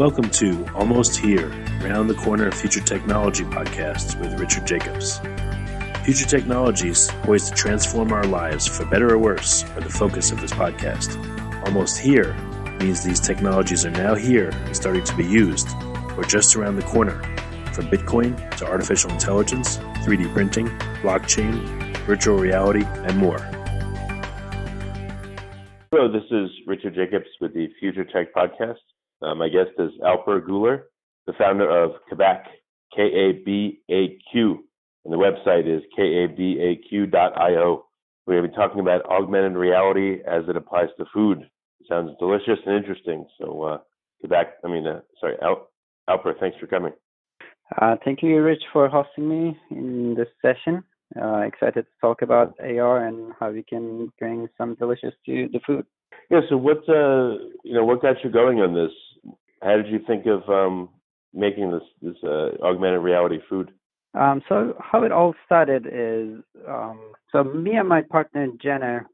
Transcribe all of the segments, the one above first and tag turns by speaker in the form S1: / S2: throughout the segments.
S1: Welcome to Almost Here, Round the Corner Future Technology podcast with Richard Jacobs. Future technologies poised to transform our lives for better or worse are the focus of this podcast. Almost here means these technologies are now here and starting to be used, or just around the corner, from Bitcoin to artificial intelligence, 3D printing, blockchain, virtual reality, and more.
S2: Hello, this is Richard Jacobs with the Future Tech Podcast. My guest is Alper Guler, the founder of Kabaq, K-A-B-A-Q, and the website is kabaq.io. We're going to be talking about augmented reality as it applies to food. It sounds delicious and interesting. So, Alper, thanks for coming.
S3: Thank you, Rich, for hosting me in this session. Excited to talk about AR and how we can bring some delicious to the food.
S2: Yeah. So what got you going on this? How did you think of making this augmented reality food?
S3: So how it all started is, so me and my partner Jenna,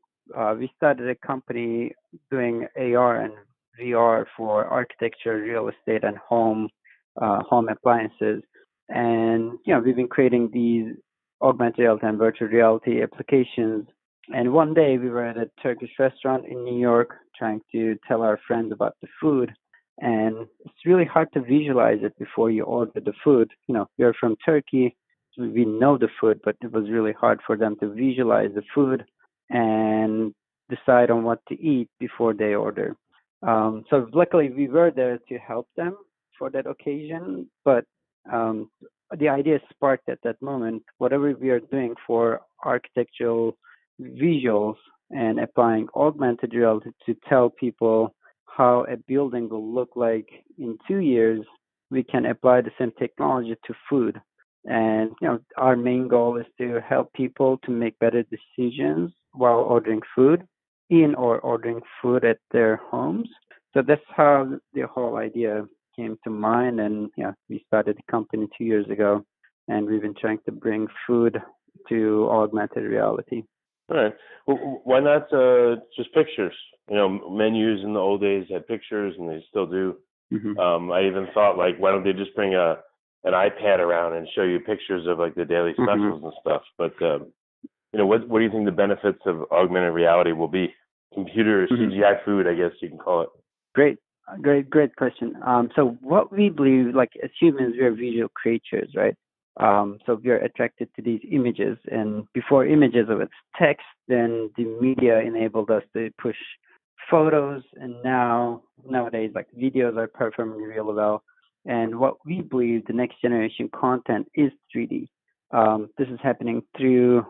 S3: we started a company doing AR and VR for architecture, real estate, and home appliances. And we've been creating these augmented reality and virtual reality applications. And one day we were at a Turkish restaurant in New York trying to tell our friends about the food. And it's really hard to visualize it before you order the food. We're from Turkey, so we know the food, but it was really hard for them to visualize the food and decide on what to eat before they order. So luckily we were there to help them for that occasion, but the idea sparked at that moment. Whatever we are doing for architectural visuals and applying augmented reality to tell people how a building will look like in 2 years, we can apply the same technology to food. And our main goal is to help people to make better decisions while ordering food or ordering food at their homes. So that's how the whole idea came to mind, and we started the company 2 years ago, and we've been trying to bring food to augmented reality.
S2: All right. Well, why not just pictures? Menus in the old days had pictures, and they still do. Mm-hmm. I even thought, why don't they just bring an iPad around and show you pictures of the daily specials and stuff? But what do you think the benefits of augmented reality will be? Computer CGI food, I guess you can call it.
S3: Great question. So what we believe, as humans, we are visual creatures, right? So we are attracted to these images, and before images of its text, then the media enabled us to push photos, and nowadays videos are performing really well. And what we believe the next generation content is 3D. This is happening through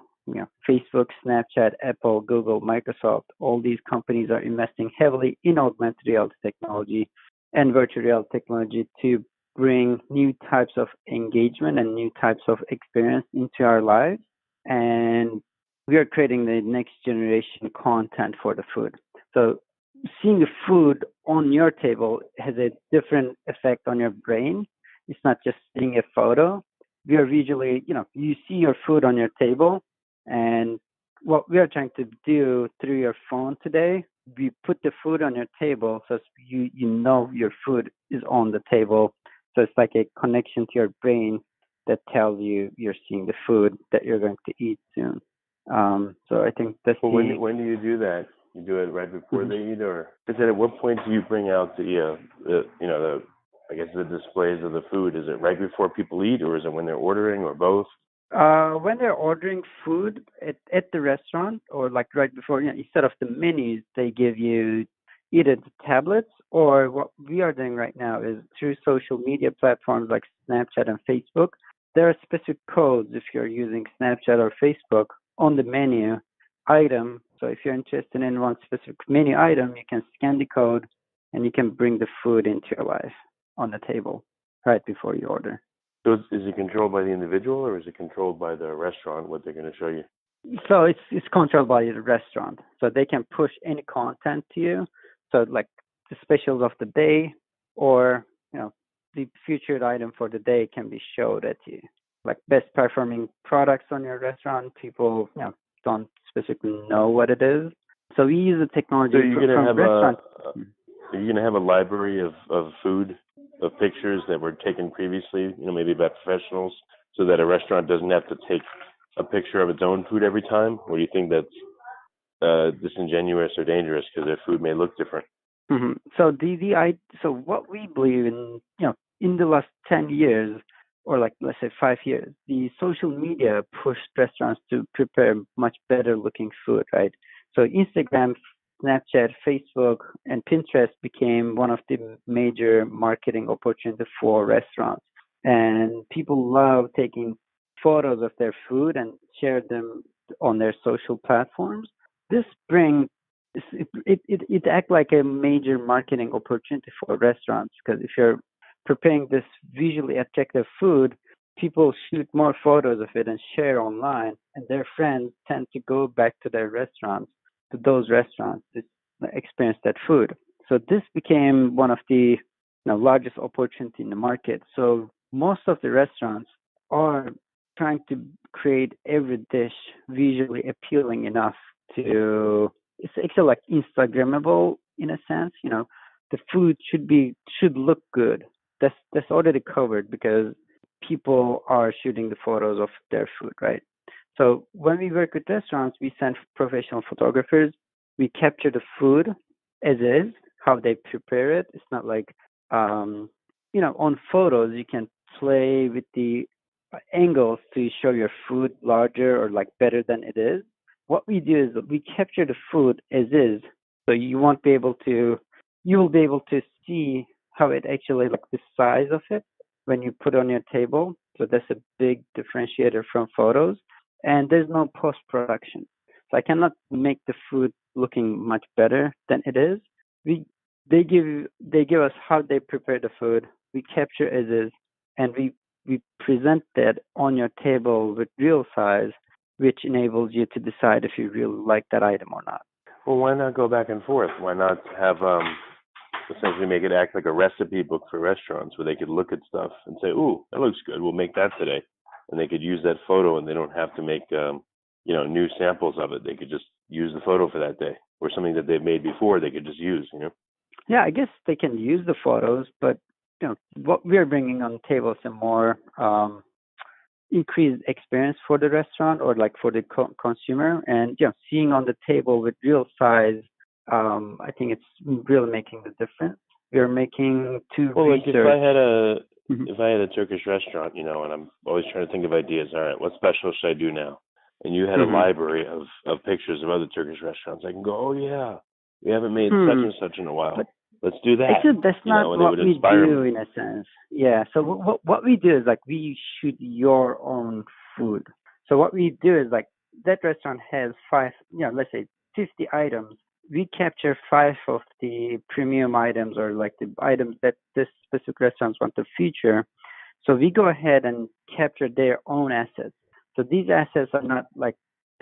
S3: Facebook, Snapchat, Apple, Google, Microsoft. All these companies are investing heavily in augmented reality technology and virtual reality technology to bring new types of engagement and new types of experience into our lives. And we are creating the next generation content for the food. So seeing the food on your table has a different effect on your brain. It's not just seeing a photo. We are visually, you see your food on your table. And what we are trying to do through your phone today, we put the food on your table so you know your food is on the table. So it's like a connection to your brain that tells you you're seeing the food that you're going to eat soon. So I think that's
S2: when do you do that? You do it right before they eat, or at what point do you bring out the displays of the food? Is it right before people eat, or is it when they're ordering, or both?
S3: When they're ordering food at the restaurant, or right before, instead of the menus, they give you either the tablets, or what we are doing right now is through social media platforms like Snapchat and Facebook. There are specific codes if you're using Snapchat or Facebook on the menu item. So if you're interested in one specific menu item, you can scan the code and you can bring the food into your life on the table right before you order.
S2: So is it controlled by the individual, or is it controlled by the restaurant, what they're going to show you?
S3: So it's controlled by the restaurant. So they can push any content to you. So the specials of the day, or the featured item for the day can be showed at you. Best performing products on your restaurant, people don't specifically know what it is. So we use the technology
S2: from restaurants.
S3: restaurant.
S2: Are you going to have a library of food of pictures that were taken previously, maybe by professionals, so that a restaurant doesn't have to take a picture of its own food every time? Or do you think that's disingenuous or dangerous because their food may look different?
S3: Mm-hmm. So what we believe in the last 10 years, or like let's say 5 years, the social media pushed restaurants to prepare much better looking food, right? So Instagram, Snapchat, Facebook, and Pinterest became one of the major marketing opportunities for restaurants. And people love taking photos of their food and share them on their social platforms. This brings it act like a major marketing opportunity for restaurants, because if you're preparing this visually attractive food, people shoot more photos of it and share online, and their friends tend to go back to those restaurants to experience that food. So this became one of the largest opportunity in the market. So most of the restaurants are trying to create every dish visually appealing enough to it's actually like Instagrammable in a sense. The food should look good. That's already covered because people are shooting the photos of their food, right? So when we work with restaurants, we send professional photographers. We capture the food as is, how they prepare it. It's not like, on photos you can play with the angles to show your food larger or like better than it is. What we do is we capture the food as is, so you will be able to see how it actually, like the size of it when you put it on your table. So that's a big differentiator from photos. And there's no post production. So I cannot make the food looking much better than it is. We they give us how they prepare the food. We capture as is, and we present that on your table with real size, which enables you to decide if you really like that item or not.
S2: Well, why not go back and forth? Why not have essentially make it act like a recipe book for restaurants where they could look at stuff and say, "Ooh, that looks good. We'll make that today," and they could use that photo, and they don't have to make new samples of it. They could just use the photo for that day, or something that they've made before. They could just use.
S3: Yeah, I guess they can use the photos, but what we're bringing on the table is a more increased experience for the restaurant, or like for the consumer, and seeing on the table with real size. I think it's really making the difference. We're making two
S2: Well, like
S3: research.
S2: if I had a Turkish restaurant, and I'm always trying to think of ideas. All right, what special should I do now? And you had a library of pictures of other Turkish restaurants. I can go, oh yeah, we haven't made such and such in a while.
S3: But
S2: let's do that.
S3: actually, that's not
S2: And it
S3: what
S2: would
S3: we
S2: inspire
S3: do
S2: me.
S3: in a sense. Yeah. So what we do is like we shoot your own food. So what we do is like that restaurant has five, let's say 50 items. We capture five of the premium items, or like the items that this specific restaurants want to feature. So we go ahead and capture their own assets. So these assets are not like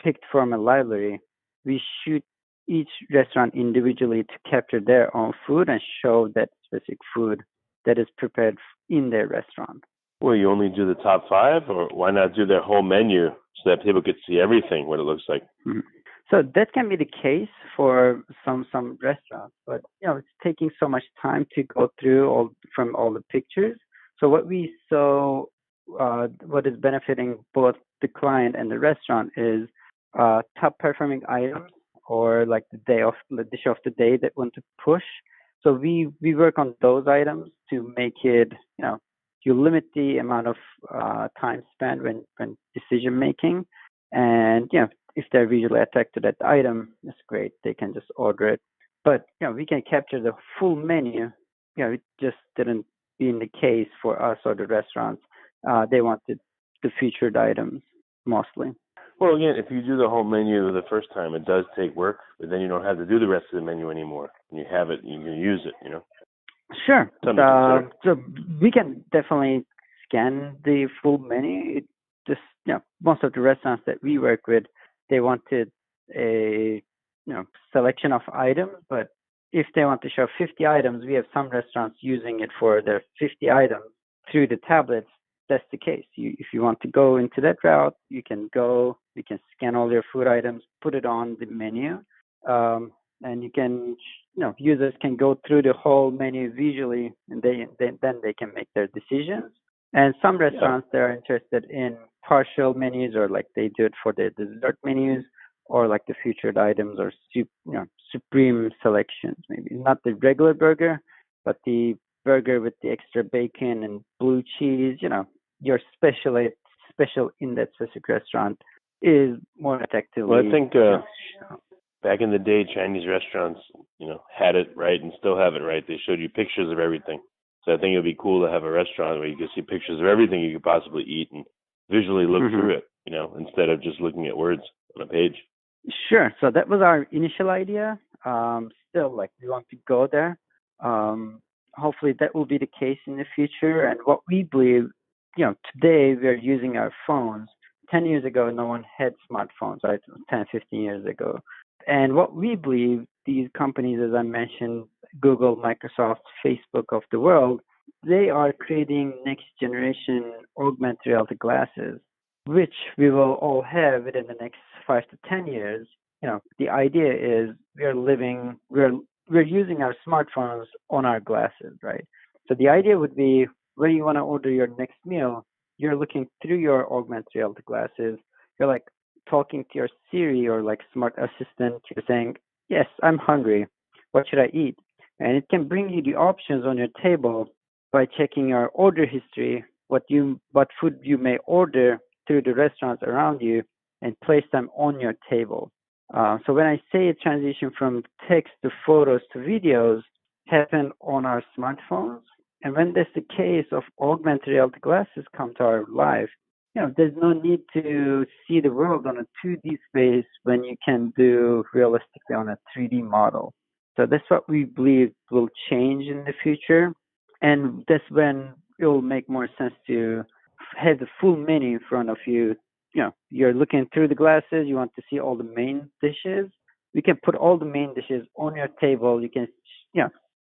S3: picked from a library. We shoot each restaurant individually to capture their own food and show that specific food that is prepared in their restaurant.
S2: Well, you only do the top five, or why not do their whole menu so that people could see everything, what it looks like?
S3: Mhm. So that can be the case for some restaurants, but it's taking so much time to go through all the pictures. So what is benefiting both the client and the restaurant is top performing items, or like the dish of the day that want to push. So we work on those items to make it, you limit the amount of time spent when decision making, and if they're visually attracted to that item, that's great. They can just order it. But we can capture the full menu. It just didn't been the case for us or the restaurants. They wanted the featured items mostly.
S2: Well, again, if you do the whole menu the first time, it does take work, but then you don't have to do the rest of the menu anymore. When you have it, you can use it.
S3: Sure.
S2: Something to consider.
S3: So we can definitely scan the full menu. It just, most of the restaurants that we work with, they wanted a, selection of items. But if they want to show 50 items, we have some restaurants using it for their 50 items through the tablets. That's the case. If you want to go into that route, you can go. You can scan all your food items, put it on the menu, and you can users can go through the whole menu visually, and then they can make their decisions. And some restaurants, they're interested in partial menus, or like they do it for the dessert menus, or like the featured items, or supreme selections. Maybe not the regular burger, but the burger with the extra bacon and blue cheese. Your special in that specific restaurant is more effectively.
S2: Well, I think back in the day, Chinese restaurants, had it right and still have it right. They showed you pictures of everything. So I think it would be cool to have a restaurant where you could see pictures of everything you could possibly eat and visually look through it, instead of just looking at words on a page.
S3: Sure. So that was our initial idea. Still, like, we want to go there. Hopefully that will be the case in the future. And what we believe, today we're using our phones. 10 years ago, no one had smartphones, right? 10, 15 years ago. And what we believe, these companies, as I mentioned, Google, Microsoft, Facebook of the world, they are creating next generation augmented reality glasses, which we will all have within the next 5 to 10 years. The idea is we're using our smartphones on our glasses, right? So the idea would be, when you want to order your next meal, you're looking through your augmented reality glasses. You're like talking to your Siri or like smart assistant. You're saying, yes, I'm hungry. What should I eat? And it can bring you the options on your table by checking your order history, what food you may order through the restaurants around you, and place them on your table. So when I say a transition from text to photos to videos happen on our smartphones, and when that's the case of augmented reality glasses come to our life, there's no need to see the world on a 2D space when you can do realistically on a 3D model. So that's what we believe will change in the future. And that's when it will make more sense to have the full menu in front of you. You're looking through the glasses, you want to see all the main dishes. We can put all the main dishes on your table.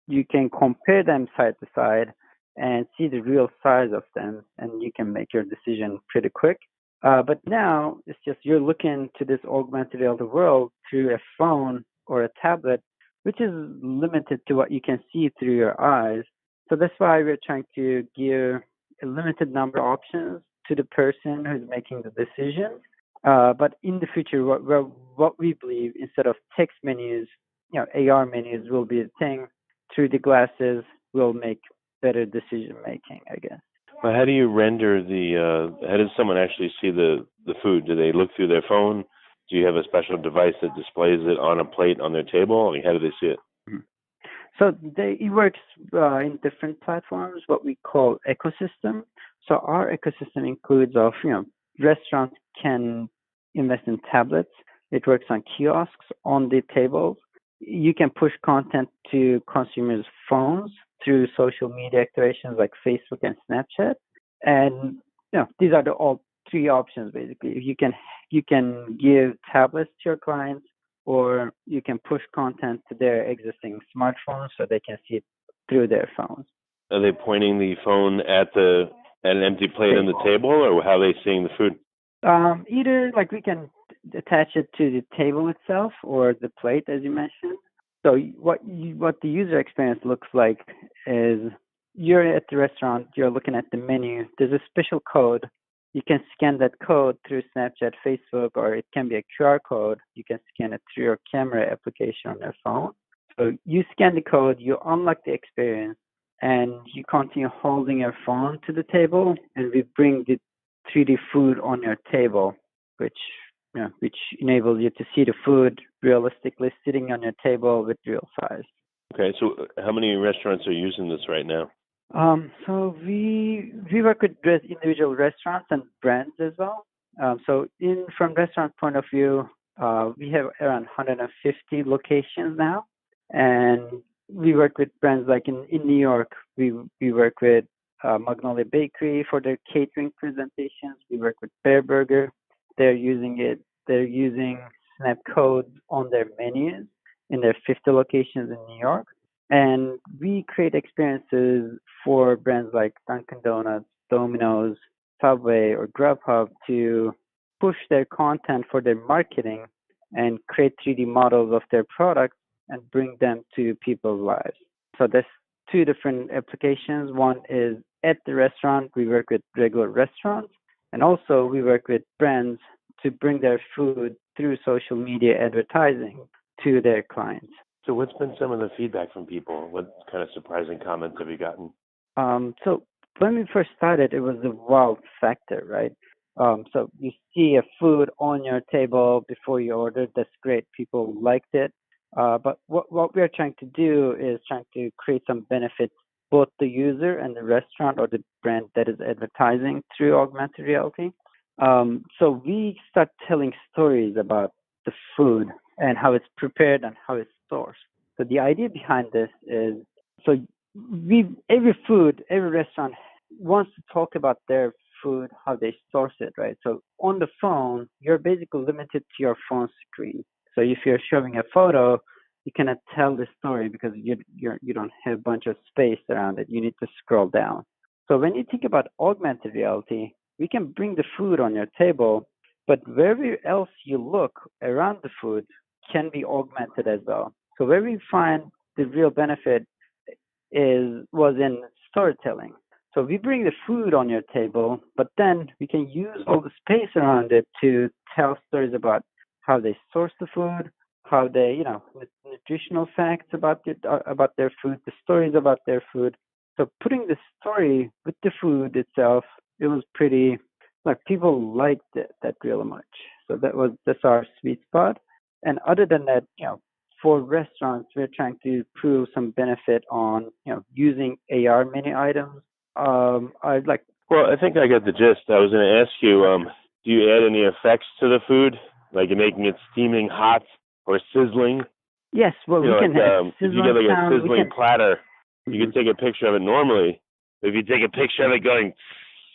S3: You can compare them side to side and see the real size of them, and you can make your decision pretty quick. But now it's just you're looking to this augmented reality world through a phone or a tablet, which is limited to what you can see through your eyes. So that's why we're trying to give a limited number of options to the person who's making the decision. But in the future, what we believe, instead of text menus, AR menus will be a thing. Through the glasses, will make better decision making, I guess.
S2: Well, how do you render how does someone actually see the food? Do they look through their phone? Do you have a special device that displays it on a plate on their table? I mean, how do they see it?
S3: So it works in different platforms, what we call ecosystem. So our ecosystem includes restaurants can invest in tablets. It works on kiosks on the tables. You can push content to consumers' phones through social media activations like Facebook and Snapchat. And these are all three options basically. You can give tablets to your clients, or you can push content to their existing smartphones so they can see it through their phones.
S2: Are they pointing the phone at an empty plate on the table, or how are they seeing the food?
S3: Either like we can attach it to the table itself or the plate, as you mentioned. So what the user experience looks like is you're at the restaurant, you're looking at the menu. There's a special code. You can scan that code through Snapchat, Facebook, or it can be a QR code. You can scan it through your camera application on your phone. So you scan the code, you unlock the experience, and you continue holding your phone to the table, and we bring the 3D food on your table, which enables you to see the food realistically sitting on your table with real size.
S2: Okay, so how many restaurants are using this right now?
S3: So we work with individual restaurants and brands as well. So from restaurant point of view, we have around 150 locations now, and we work with brands like in New York. We work with Magnolia Bakery for their catering presentations. We work with Bear Burger. They're using it. They're using Snap codes on their menus in their 50 locations in New York. And we create experiences for brands like Dunkin' Donuts, Domino's, Subway, or Grubhub to push their content for their marketing and create 3D models of their products and bring them to people's lives. So there's two different applications. One is at the restaurant, we work with regular restaurants, and also we work with brands to bring their food through social media advertising to their clients.
S2: So what's been some of the feedback from people? What kind of surprising comments have you gotten?
S3: So when we first started, it was the wow factor, right? So you see a food on your table before you order. That's great. People liked it. But what we are trying to do is trying to create some benefits, both the user and the restaurant or the brand that is advertising through augmented reality. So we start telling stories about the food and how it's prepared and how it's sourced. So the idea behind this is, so every restaurant wants to talk about their food, how they source it, right? So on the phone, you're basically limited to your phone screen. So if you're showing a photo, you cannot tell the story because you don't have a bunch of space around it. You need to scroll down. So when you think about augmented reality, we can bring the food on your table, but wherever else you look around the food can be augmented as well. So where we find the real benefit was in storytelling. So we bring the food on your table, but then we can use all the space around it to tell stories about how they source the food, how they, nutritional facts about their food, the stories about their food. So putting the story with the food itself, it was pretty, like, people liked that really much. So that's our sweet spot. And other than that, for restaurants, we're trying to prove some benefit on, using AR mini items. I'd like.
S2: Well, I think I got the gist. I was going to ask you, do you add any effects to the food, like making it steaming hot or sizzling?
S3: Yes, well, we can have
S2: if you get like a sizzling platter,
S3: Mm-hmm.
S2: you can take a picture of it normally. If you take a picture of it going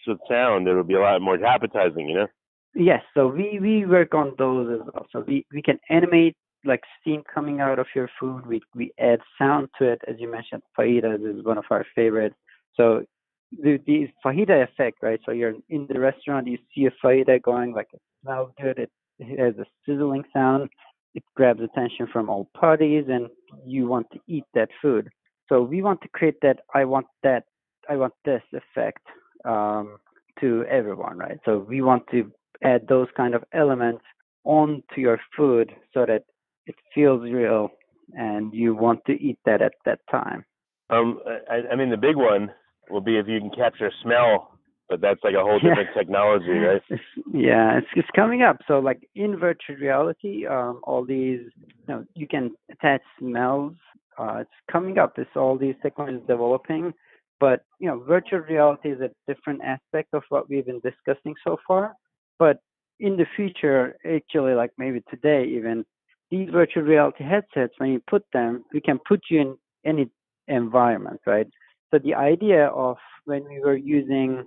S2: with sound, it'll be a lot more appetizing,
S3: Yes, so we work on those as well. So we can animate like steam coming out of your food. We add sound to it, as you mentioned. Fajitas is one of our favorites. So the fajita effect, right? So you're in the restaurant, you see a fajita going, like, it smells good. It has a sizzling sound. It grabs attention from all parties, and you want to eat that food. So we want to create that I want this effect to everyone, right? So we want to add those kind of elements onto your food so that it feels real and you want to eat that at that time.
S2: I mean, the big one will be if you can capture smell, but that's like a whole different technology, right?
S3: It's coming up. So like in virtual reality, all these, you can attach smells. It's coming up. It's all these technologies developing. But, virtual reality is a different aspect of what we've been discussing so far. But in the future, actually, like maybe today even, these virtual reality headsets, when you put them, we can put you in any environment, right? So the idea of when we were using,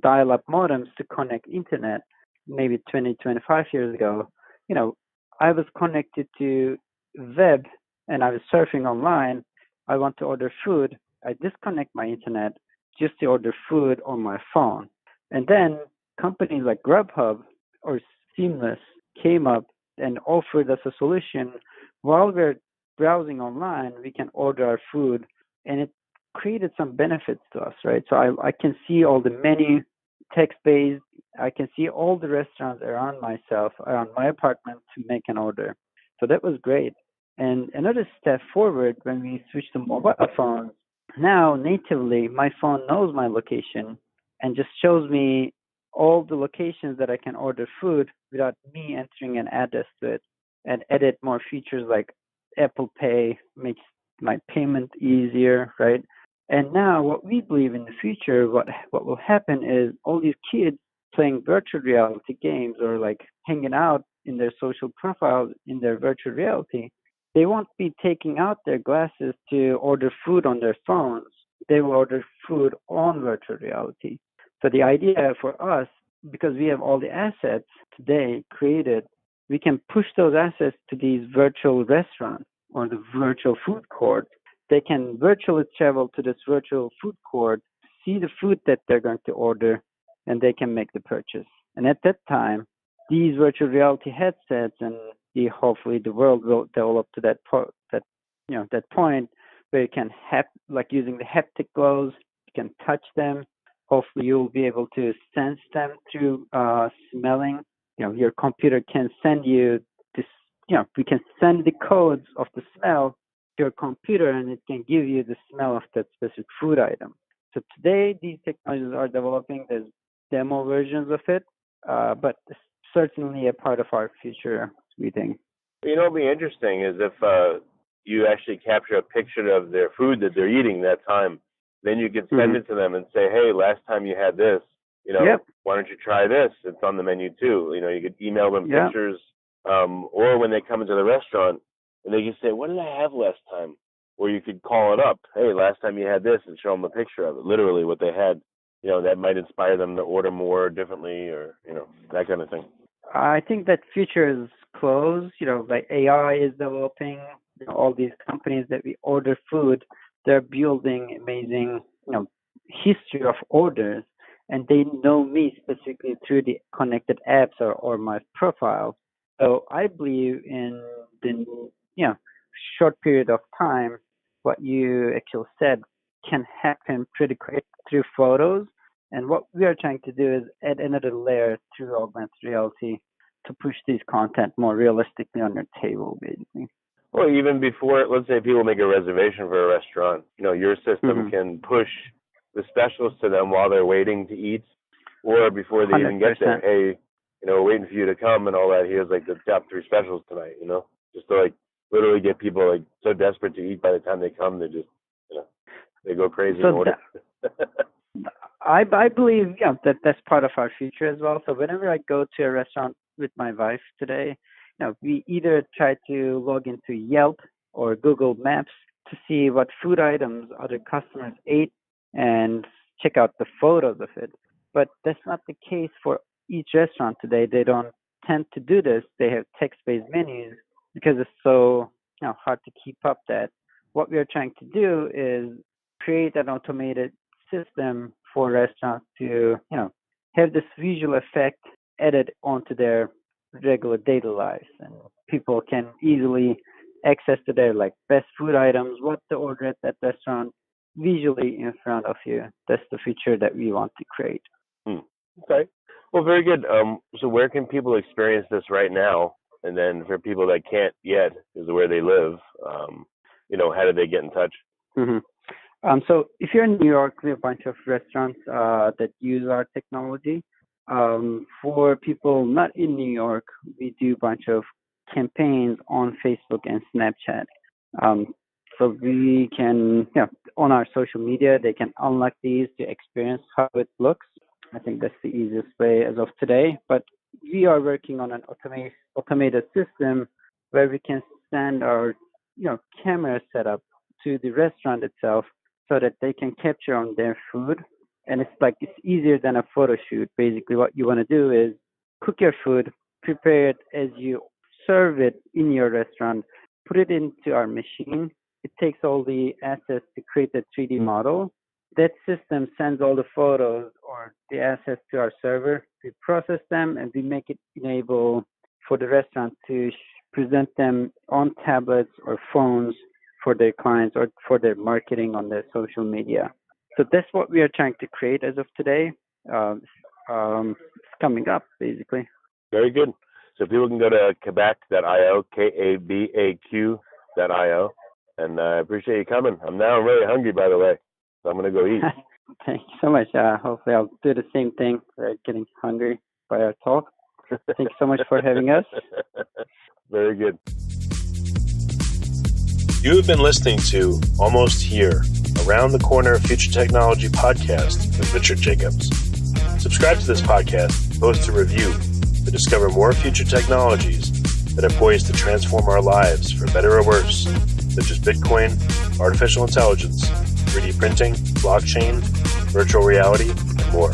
S3: dial-up modems to connect internet, maybe 20, 25 years ago, I was connected to web and I was surfing online. I want to order food. I disconnect my internet just to order food on my phone. And then companies like Grubhub or Seamless came up and offered us a solution. While we're browsing online, we can order our food, and it created some benefits to us, right? So I can see all the menu, text-based. I can see all the restaurants around my apartment to make an order. So that was great. And another step forward, when we switched to mobile phones, now natively my phone knows my location and just shows me all the locations that I can order food without me entering an address to it, and added more features like Apple Pay makes my payment easier, right? And now what we believe in the future, what will happen is all these kids playing virtual reality games or like hanging out in their social profiles in their virtual reality, they won't be taking out their glasses to order food on their phones. They will order food on virtual reality. So the idea for us, because we have all the assets today created, we can push those assets to these virtual restaurants or the virtual food court. They can virtually travel to this virtual food court, see the food that they're going to order, and they can make the purchase. And at that time, these virtual reality headsets and hopefully the world will develop to that point where you can using the haptic gloves, you can touch them. Hopefully you'll be able to sense them through smelling. Your computer can send you this, we can send the codes of the smell to your computer and it can give you the smell of that specific food item. So today these technologies are developing. There's demo versions of it, but it's certainly a part of our future, we think.
S2: What'd be interesting is if you actually capture a picture of their food that they're eating that time, then you could send it to them and say, hey, last time you had this, why don't you try this? It's on the menu too. You could email them pictures, or when they come into the restaurant and they can say, what did I have last time? Or you could call it up. Hey, last time you had this, and show them a picture of it, literally what they had. That might inspire them to order more differently, or, that kind of thing.
S3: I think that future is close. Like AI is developing. All these companies that we order food, they're building amazing, history of orders, and they know me specifically through the connected apps or my profile. So I believe in the short period of time, what you actually said can happen pretty quick through photos. And what we are trying to do is add another layer through augmented reality to push this content more realistically on your table, basically.
S2: Well, even before, let's say people make a reservation for a restaurant, your system can push the specials to them while they're waiting to eat, or before they 100%. Even get there. Hey, we're waiting for you to come and all that. Here's like the top 3 specials tonight, just to literally get people so desperate to eat by the time they come, they just, they go crazy and order.
S3: I believe, that's part of our future as well. So whenever I go to a restaurant with my wife today, we either try to log into Yelp or Google Maps to see what food items other customers ate and check out the photos of it. But that's not the case for each restaurant today. They don't tend to do this. They have text-based menus because it's so hard to keep up that. What we are trying to do is create an automated system for restaurants to, have this visual effect added onto their regular daily lives, and people can easily access to their best food items, what to order at that restaurant, visually in front of you. That's the feature that we want to create.
S2: Okay. Well, very good. So where can people experience this right now? And then for people that can't yet, because of where they live, how do they get in touch?
S3: So if you're in New York, we have a bunch of restaurants that use our technology. For people not in New York, we do a bunch of campaigns on Facebook and Snapchat. So we can, on our social media, they can unlock these to experience how it looks. I think that's the easiest way as of today. But we are working on an automated system where we can send our, camera setup to the restaurant itself so that they can capture on their food. And it's easier than a photo shoot. Basically, what you want to do is cook your food, prepare it as you serve it in your restaurant, put it into our machine. It takes all the assets to create a 3D model. That system sends all the photos or the assets to our server. We process them and we make it enable for the restaurant to present them on tablets or phones for their clients or for their marketing on their social media. So that's what we are trying to create as of today. It's coming up, basically.
S2: Very good. So people can go to kabaq.io, KABAQ.io. And I appreciate you coming. I'm now really hungry, by the way. So I'm going to go eat.
S3: Thank you so much. Hopefully I'll do the same thing. We're getting hungry by our talk. Thank you so much for having us.
S2: Very good.
S1: You have been listening to Almost Here, Around the Corner Future Technology podcast with Richard Jacobs. Subscribe to this podcast, post a review to discover more future technologies that are poised to transform our lives for better or worse, such as Bitcoin, artificial intelligence, 3D printing, blockchain, virtual reality, and more.